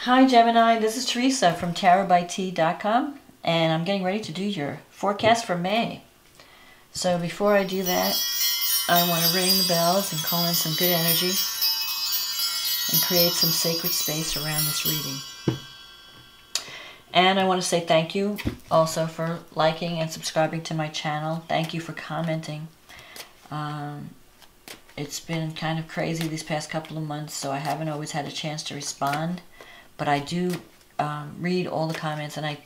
Hi Gemini, this is Teresa from tarotbytea.com, and I'm getting ready to do your forecast for May. So before I do that, I want to ring the bells and call in some good energy and create some sacred space around this reading. And I want to say thank you also for liking and subscribing to my channel. Thank you for commenting. It's been kind of crazy these past couple of months, so I haven't always had a chance to respond. But I do read all the comments, and I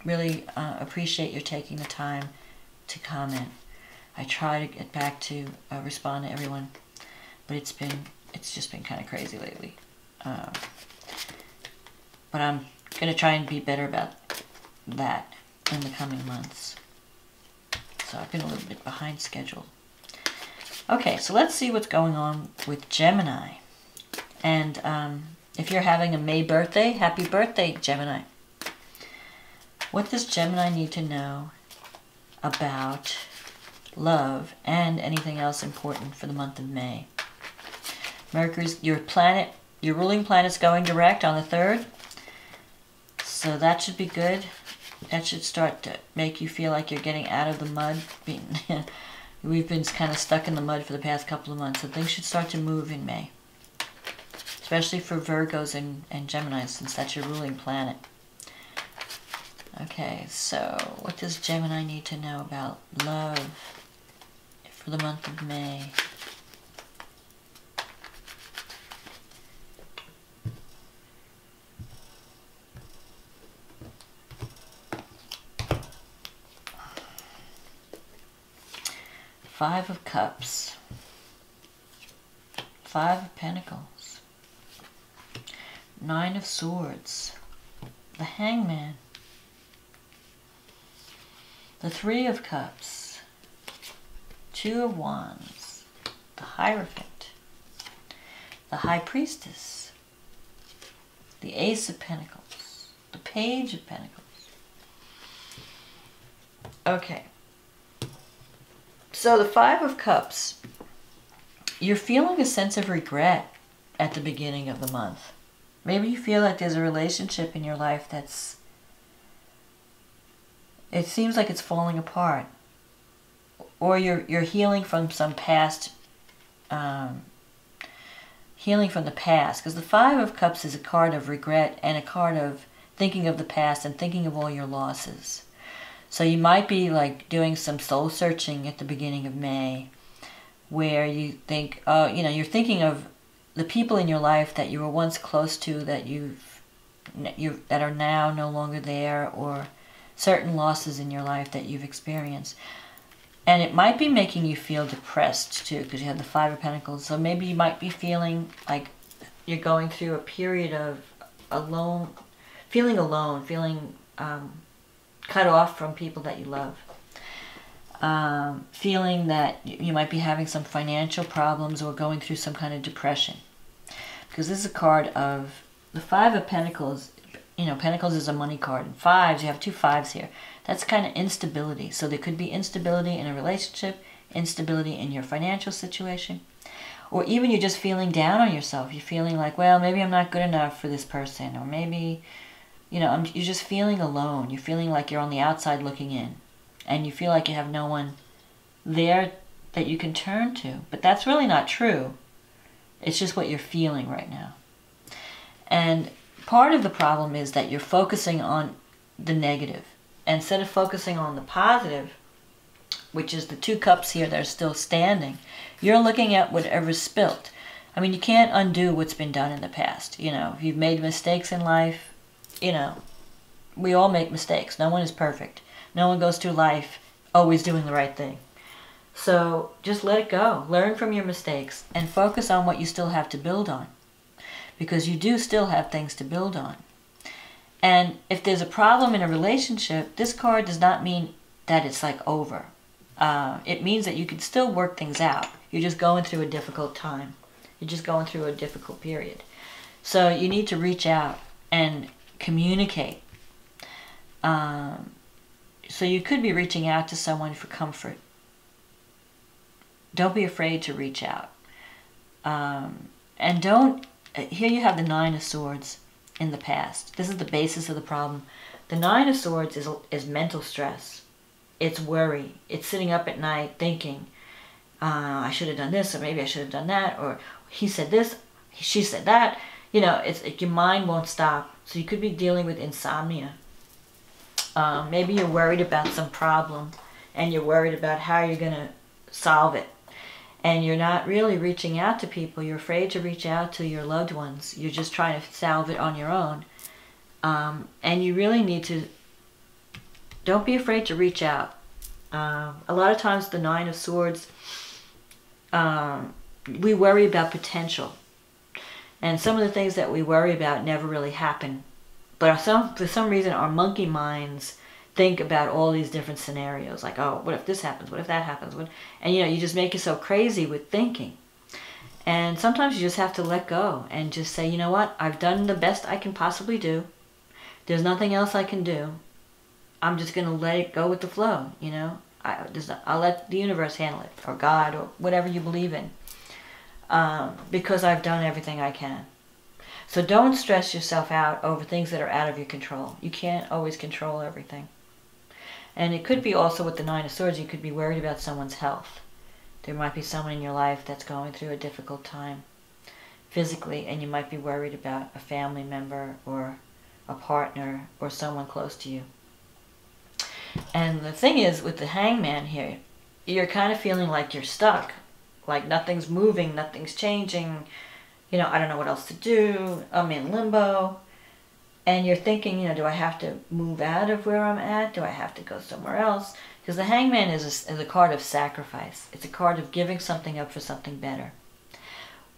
really appreciate your taking the time to comment. I try to get back to respond to everyone, but it's just been kind of crazy lately. But I'm going to try and be better about that in the coming months. So I've been a little bit behind schedule. Okay, so let's see what's going on with Gemini. And if you're having a May birthday, happy birthday, Gemini. What does Gemini need to know about love and anything else important for the month of May? Mercury's your ruling planet's going direct on the 3rd. So that should be good. That should start to make you feel like you're getting out of the mud. We've been kind of stuck in the mud for the past couple of months, so things should start to move in May. Especially for Virgos and Geminis, since that's your ruling planet. Okay, so what does Gemini need to know about love for the month of May? Five of Cups. 5 of Pentacles. 9 of Swords. The Hangman. The 3 of Cups. 2 of Wands. The Hierophant. The High Priestess. The Ace of Pentacles. The Page of Pentacles. Okay. So the 5 of Cups, you're feeling a sense of regret at the beginning of the month. Maybe you feel like there's a relationship in your life it seems like it's falling apart. Or you're healing from some past, healing from the past. Because the 5 of Cups is a card of regret and a card of thinking of the past and thinking of all your losses. So you might be like doing some soul searching at the beginning of May, where you think, you're thinking of the people in your life that you were once close to that that are now no longer there, or certain losses in your life that you've experienced. And it might be making you feel depressed too, because you have the 5 of Pentacles. So maybe you might be feeling like you're going through a period of feeling cut off from people that you love. Feeling that you might be having some financial problems or going through some kind of depression. Because this is a card of the 5 of Pentacles. You know, Pentacles is a money card. And 5s, you have 2 5s here. That's kind of instability. So there could be instability in a relationship, instability in your financial situation. Or even you're just feeling down on yourself. You're feeling like, well, maybe I'm not good enough for this person. Or maybe, you're just feeling alone. You're feeling like you're on the outside looking in. And you feel like you have no one there that you can turn to. But that's really not true. It's just what you're feeling right now. And part of the problem is that you're focusing on the negative. Instead of focusing on the positive, which is the 2 cups here that are still standing, you're looking at whatever's spilt. I mean, you can't undo what's been done in the past. If you've made mistakes in life, we all make mistakes. No one is perfect. No one goes through life always doing the right thing. So just let it go. Learn from your mistakes and focus on what you still have to build on. Because you do still have things to build on. And if there's a problem in a relationship, this card does not mean that it's like over. It means that you can still work things out. You're just going through a difficult time. You're just going through a difficult period. So you need to reach out and communicate. So you could be reaching out to someone for comfort. Don't be afraid to reach out. And don't, here you have the 9 of Swords. in the past. This is the basis of the problem. The Nine of Swords is mental stress. It's worry. It's sitting up at night thinking, I should have done this, or maybe I should have done that, or he said this, she said that. You know, your mind won't stop. So you could be dealing with insomnia. Maybe you're worried about some problem, and you're worried about how you're going to solve it. And you're not really reaching out to people. You're afraid to reach out to your loved ones. You're just trying to solve it on your own. And you really need to, don't be afraid to reach out. A lot of times the Nine of Swords, we worry about potential. And some of the things that we worry about never really happen. But for some reason our monkey minds think about all these different scenarios. Like, oh, what if this happens? What if that happens? And you know, you just make yourself crazy with thinking. And sometimes you just have to let go and just say, you know what? I've done the best I can possibly do. There's nothing else I can do. I'm just going to let it go with the flow, you know. I'll let the universe handle it, or God, or whatever you believe in. Because I've done everything I can. So don't stress yourself out over things that are out of your control. You can't always control everything. And it could be also with the Nine of Swords, you could be worried about someone's health. There might be someone in your life that's going through a difficult time physically, and you might be worried about a family member or a partner or someone close to you. And the thing is, with the Hangman here, you're kind of feeling like you're stuck. Like nothing's moving, nothing's changing. You know, I don't know what else to do. I'm in limbo. And you're thinking, you know, do I have to move out of where I'm at? Do I have to go somewhere else? Because the Hangman is a card of sacrifice. It's a card of giving something up for something better.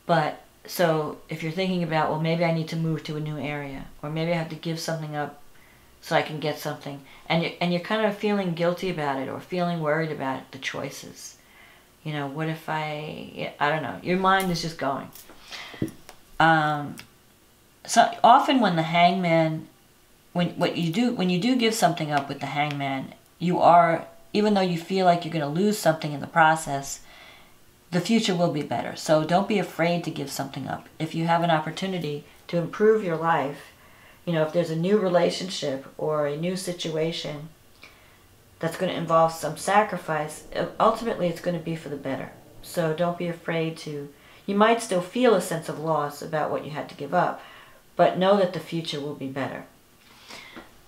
But, so, if you're thinking about, well, maybe I need to move to a new area. Or maybe I have to give something up so I can get something. And you're kind of feeling guilty about it, or feeling worried about it, the choices. You know, what if I don't know. Your mind is just going. So often when the Hangman, when you do give something up with the Hangman, you are, even though you feel like you're going to lose something in the process, the future will be better. So don't be afraid to give something up. If you have an opportunity to improve your life, you know, if there's a new relationship or a new situation that's going to involve some sacrifice, ultimately it's going to be for the better. So don't be afraid to, you might still feel a sense of loss about what you had to give up, but know that the future will be better.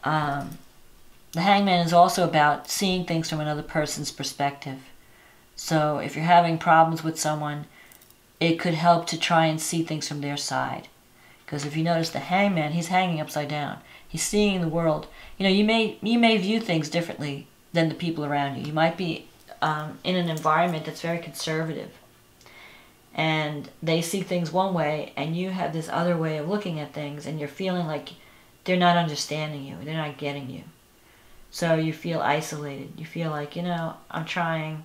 The Hangman is also about seeing things from another person's perspective. So if you're having problems with someone, it could help to try and see things from their side. Because if you notice the Hangman, he's hanging upside down. He's seeing the world. You know, you may view things differently than the people around you. You might be in an environment that's very conservative. And they see things one way, and you have this other way of looking at things, and you're feeling like they're not understanding you, they're not getting you. So you feel isolated. You feel like, you know, I'm trying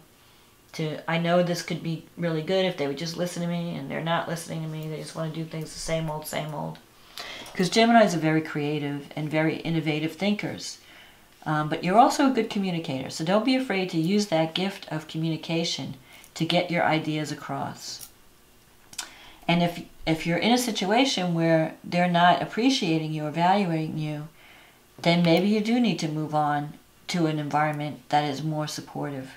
to, I know this could be really good if they would just listen to me, and they're not listening to me. They just want to do things the same old, same old. Because Geminis are very creative and very innovative thinkers. But you're also a good communicator, so don't be afraid to use that gift of communication to get your ideas across. And if you're in a situation where they're not appreciating you or evaluating you, then maybe you do need to move on to an environment that is more supportive,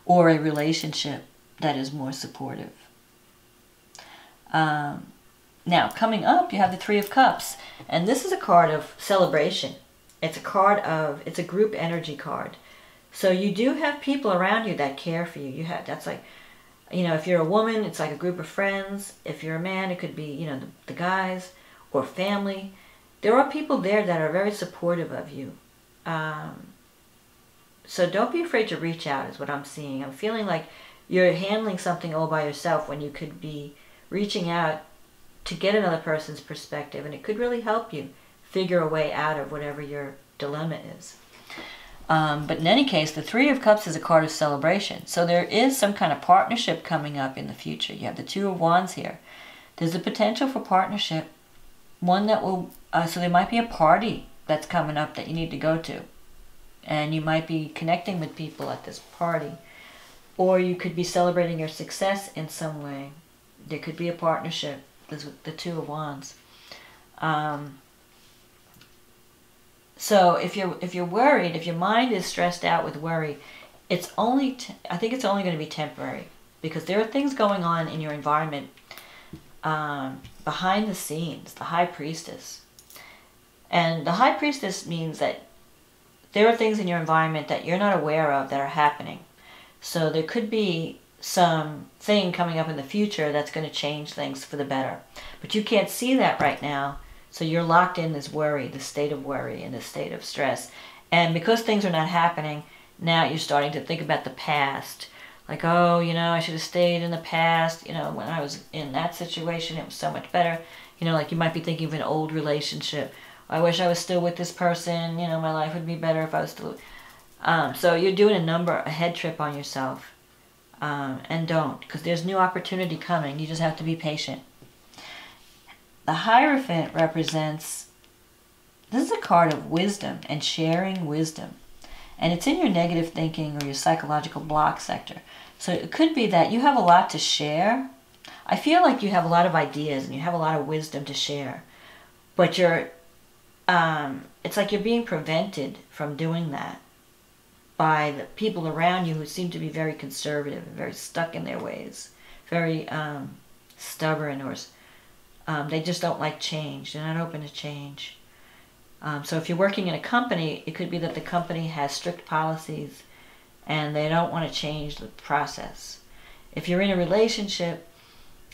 or a relationship that is more supportive. Now, coming up, you have the Three of Cups, and this is a card of celebration. It's a group energy card. So you do have people around you that care for you. That's like, you know, if you're a woman, it's like a group of friends. If you're a man, it could be, you know, the guys or family. There are people there that are very supportive of you. So don't be afraid to reach out is what I'm seeing. I'm feeling like you're handling something all by yourself when you could be reaching out to get another person's perspective. And it could really help you figure a way out of whatever your dilemma is. But in any case, the Three of Cups is a card of celebration. So there is some kind of partnership coming up in the future. You have the Two of Wands here. There's a potential for partnership. One that will, so there might be a party that's coming up that you need to go to. And you might be connecting with people at this party. Or you could be celebrating your success in some way. There could be a partnership with the Two of Wands. So if you're worried, if your mind is stressed out with worry, it's only I think it's only going to be temporary, because there are things going on in your environment behind the scenes. The High Priestess, and the High Priestess means that there are things in your environment that you're not aware of that are happening. So there could be some thing coming up in the future that's going to change things for the better, but you can't see that right now. So you're locked in this worry, this state of worry, and this state of stress. And because things are not happening, now you're starting to think about the past. Like, oh, you know, I should have stayed in the past. You know, when I was in that situation, it was so much better. You know, like you might be thinking of an old relationship. I wish I was still with this person. You know, my life would be better if I was still... So you're doing a head trip on yourself. And don't, because there's new opportunity coming. You just have to be patient. The Hierophant represents, this is a card of wisdom and sharing wisdom. And it's in your negative thinking or your psychological block sector. So it could be that you have a lot to share. I feel like you have a lot of ideas and you have a lot of wisdom to share. But you're, it's like you're being prevented from doing that by the people around you who seem to be very conservative and very stuck in their ways. Very stubborn, or they just don't like change. They're not open to change. So if you're working in a company, it could be that the company has strict policies and they don't want to change the process. If you're in a relationship,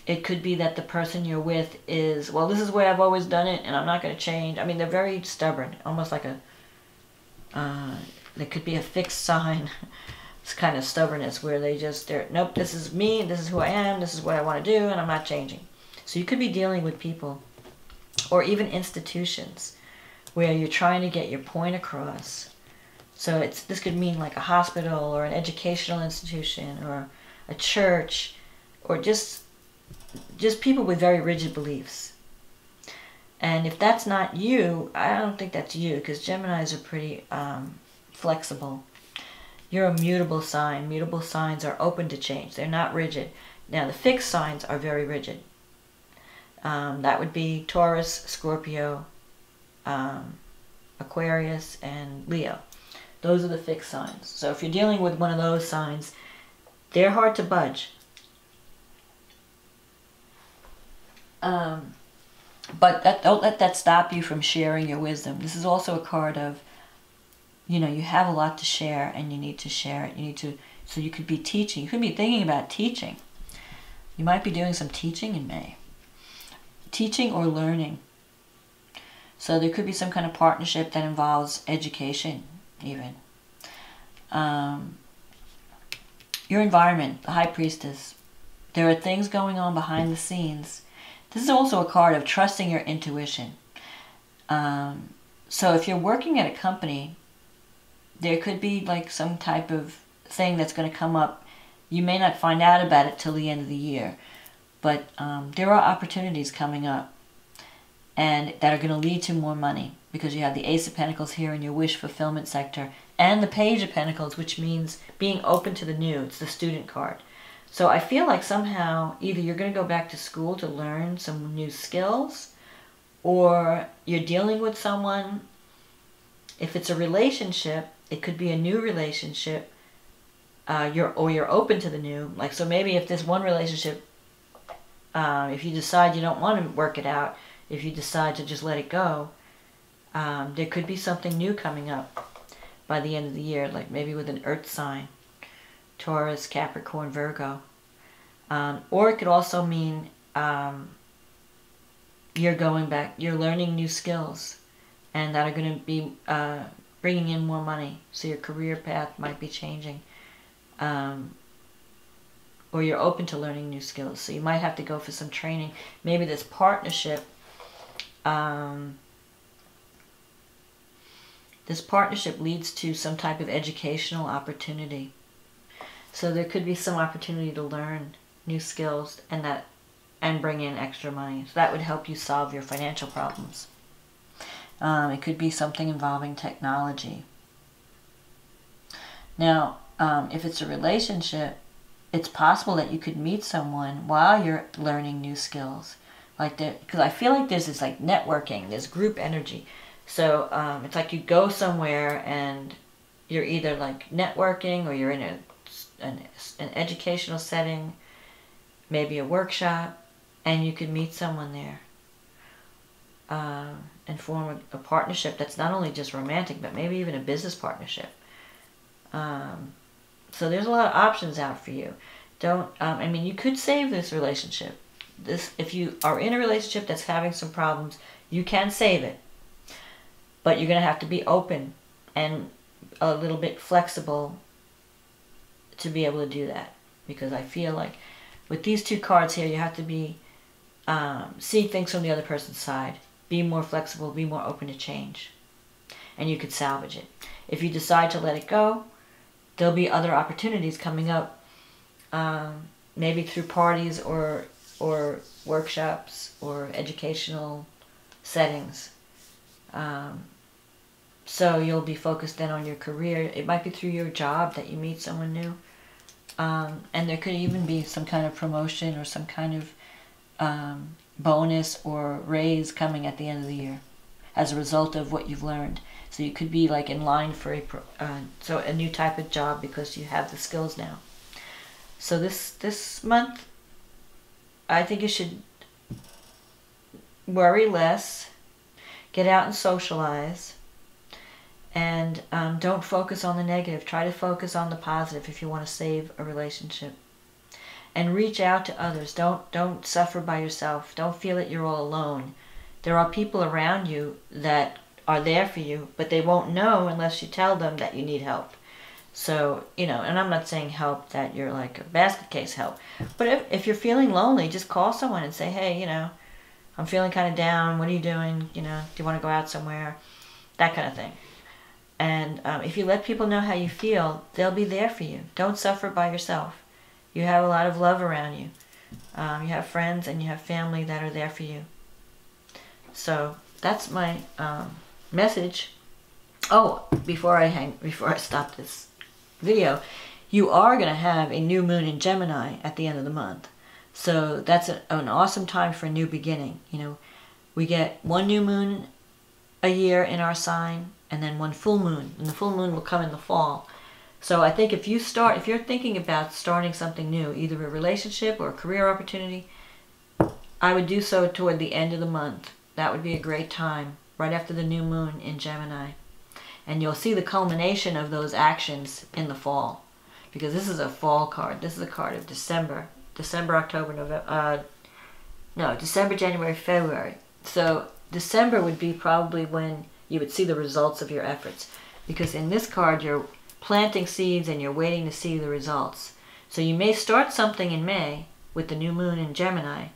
it could be that the person you're with is, well, this is the way I've always done it and I'm not going to change. I mean, they're very stubborn, almost like a, there could be a fixed sign. It's kind of stubbornness where they're, nope, this is me, this is who I am, this is what I want to do, and I'm not changing. So you could be dealing with people or even institutions where you're trying to get your point across. So this could mean like a hospital or an educational institution or a church, or just people with very rigid beliefs. And if that's not you, I don't think that's you, because Geminis are pretty flexible. You're a mutable sign. Mutable signs are open to change. They're not rigid. Now the fixed signs are very rigid. That would be Taurus, Scorpio, Aquarius, and Leo. Those are the fixed signs. So if you're dealing with one of those signs, they're hard to budge. But don't let that stop you from sharing your wisdom. This is also a card of, you know, you have a lot to share and you need to share it. You need to, so you could be teaching. You could be thinking about teaching. You might be doing some teaching in May. Teaching or learning. So there could be some kind of partnership that involves education, even. Your environment, the High Priestess. There are things going on behind the scenes. This is also a card of trusting your intuition. So if you're working at a company, there could be like some type of thing that's going to come up. You may not find out about it till the end of the year. But there are opportunities coming up and that are going to lead to more money, because you have the Ace of Pentacles here in your wish fulfillment sector and the Page of Pentacles, which means being open to the new. It's the student card. So I feel like somehow either you're going to go back to school to learn some new skills, or you're dealing with someone. If it's a relationship, it could be a new relationship. You're open to the new. Like, so maybe if this one relationship, if you decide you don't want to work it out, if you decide to just let it go, there could be something new coming up by the end of the year, like maybe with an earth sign, Taurus, Capricorn, Virgo. Or it could also mean you're going back, you're learning new skills, and that are going to be bringing in more money. So your career path might be changing. Or you're open to learning new skills. So you might have to go for some training. Maybe this partnership, leads to some type of educational opportunity. So there could be some opportunity to learn new skills and bring in extra money. So that would help you solve your financial problems. It could be something involving technology. Now, if it's a relationship, it's possible that you could meet someone while you're learning new skills. Like because I feel like there's this like networking, there's group energy. So it's like you go somewhere and you're either like networking or you're in an educational setting, maybe a workshop, and you could meet someone there and form a partnership that's not only just romantic, but maybe even a business partnership. So there's a lot of options out for you. Don't, I mean, you could save this relationship. If you are in a relationship that's having some problems, you can save it. But you're going to have to be open and a little bit flexible to be able to do that. Because I feel like with these two cards here, you have to be, see things from the other person's side. Be more flexible, be more open to change. And you could salvage it. If you decide to let it go, there'll be other opportunities coming up, maybe through parties or workshops or educational settings. So you'll be focused then on your career. It might be through your job that you meet someone new. And there could even be some kind of promotion or some kind of bonus or raise coming at the end of the year as a result of what you've learned. So you could be like in line for a new type of job because you have the skills now. So this month, I think you should worry less, get out and socialize, and don't focus on the negative. Try to focus on the positive if you want to save a relationship. And reach out to others. Don't suffer by yourself. Don't feel that you're all alone. There are people around you that are there for you, but they won't know unless you tell them that you need help. So, you know, and I'm not saying help that you're like a basket case help, but if you're feeling lonely, just call someone and say, hey, you know, I'm feeling kind of down. What are you doing? You know, do you want to go out somewhere? That kind of thing. And if you let people know how you feel, they'll be there for you. Don't suffer by yourself. You have a lot of love around you. You have friends and you have family that are there for you. So that's my message. Oh, before I stop this video, you are going to have a new moon in Gemini at the end of the month. So that's an awesome time for a new beginning. You know, we get one new moon a year in our sign and then one full moon. And the full moon will come in the fall. So I think if you're thinking about starting something new, either a relationship or a career opportunity, I would do so toward the end of the month. That would be a great time, right after the new moon in Gemini. And you'll see the culmination of those actions in the fall. Because this is a fall card. This is a card of December, October, November, December, January, February. So December would be probably when you would see the results of your efforts. Because in this card, you're planting seeds and you're waiting to see the results. So you may start something in May with the new moon in Gemini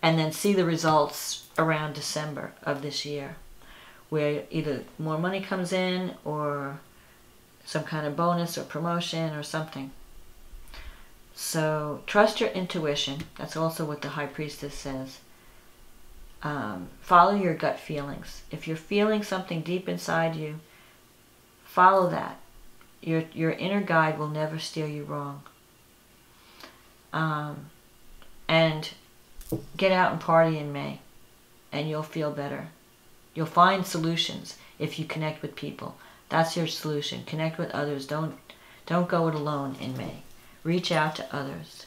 and then see the results around December of this year, where either more money comes in or some kind of bonus or promotion or something. So trust your intuition. That's also what the High Priestess says. Follow your gut feelings. If you're feeling something deep inside you, follow that. Your inner guide will never steer you wrong. And get out and party in May, and you'll feel better. You'll find solutions if you connect with people. That's your solution. Connect with others. Don't go it alone in May. Reach out to others,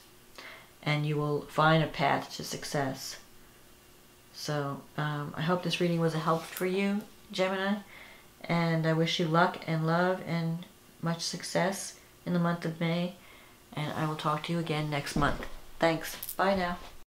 and you will find a path to success. So I hope this reading was a help for you, Gemini, and I wish you luck and love and much success in the month of May, and I will talk to you again next month. Thanks. Bye now.